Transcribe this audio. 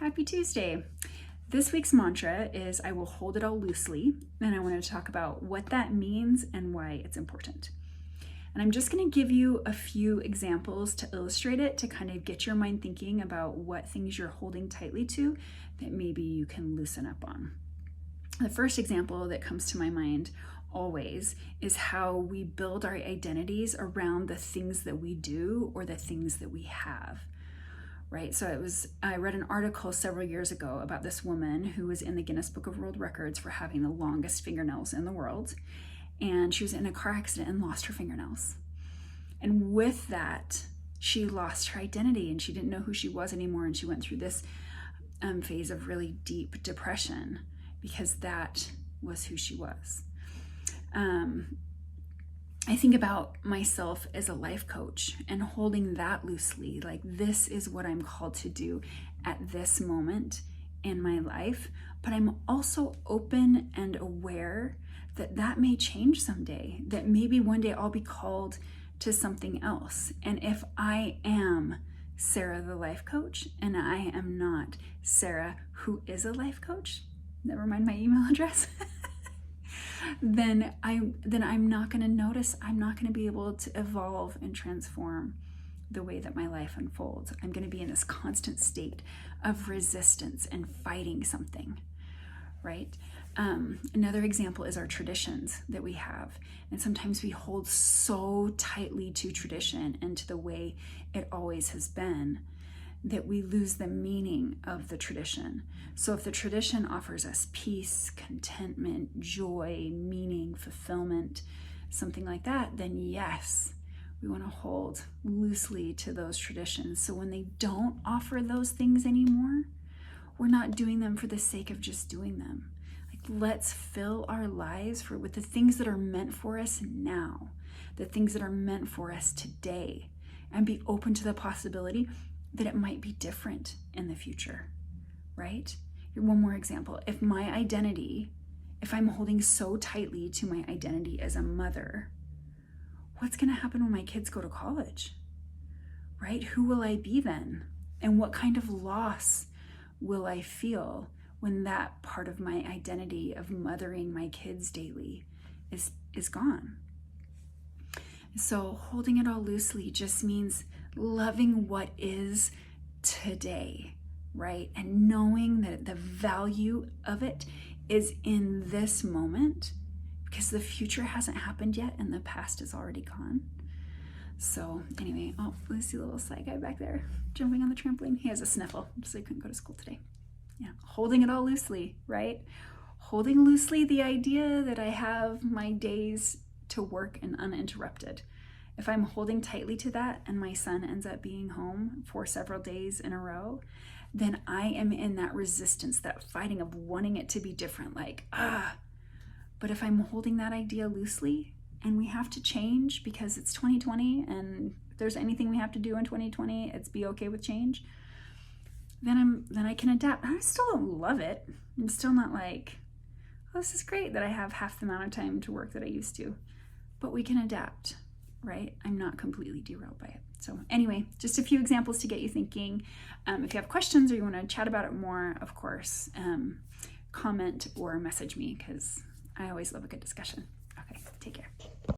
Happy Tuesday. This week's mantra is I will hold it all loosely, and I wanted to talk about what that means and why it's important. And I'm just going to give you a few examples to illustrate it, to kind of get your mind thinking about what things you're holding tightly to that maybe you can loosen up on. The first example that comes to my mind always is how we build our identities around the things that we do or the things that we have. Right? So I read an article several years ago about this woman who was in the Guinness Book of World Records for having the longest fingernails in the world. And she was in a car accident and lost her fingernails. And with that, she lost her identity and she didn't know who she was anymore. And she went through this phase of really deep depression because that was who she was. I think about myself as a life coach and holding that loosely, like this is what I'm called to do at this moment in my life, but I'm also open and aware that that may change someday, that maybe one day I'll be called to something else. And if I am Sarah the life coach and I am not Sarah who is a life coach, never mind my email address, then I'm not going to notice, I'm not going to be able to evolve and transform the way that my life unfolds. I'm going to be in this constant state of resistance and fighting something, right? Another example is our traditions that we have. And sometimes we hold so tightly to tradition and to the way it always has been that we lose the meaning of the tradition. So if the tradition offers us peace, contentment, joy, meaning, fulfillment, something like that, then yes, we want to hold loosely to those traditions. So when they don't offer those things anymore, we're not doing them for the sake of just doing them. Like, let's fill our lives with the things that are meant for us now, the things that are meant for us today, and be open to the possibility that it might be different in the future, right? Here, one more example. If I'm holding so tightly to my identity as a mother, what's going to happen when my kids go to college, right? Who will I be then? And what kind of loss will I feel when that part of my identity of mothering my kids daily is gone? So holding it all loosely just means loving what is today, right? And knowing that the value of it is in this moment because the future hasn't happened yet and the past is already gone. So anyway, oh, let's see a little side guy back there jumping on the trampoline. He has a sniffle, so he couldn't go to school today. Yeah, holding it all loosely, right? Holding loosely the idea that I have my days to work and uninterrupted. If I'm holding tightly to that and my son ends up being home for several days in a row, then I am in that resistance, that fighting of wanting it to be different, But if I'm holding that idea loosely and we have to change because it's 2020 and if there's anything we have to do in 2020, it's be okay with change, then I can adapt. I still don't love it. I'm still not like, oh, this is great that I have half the amount of time to work that I used to, but we can adapt. Right? I'm not completely derailed by it. So anyway, just a few examples to get you thinking. If you have questions or you want to chat about it more, of course, comment or message me because I always love a good discussion. Okay, take care.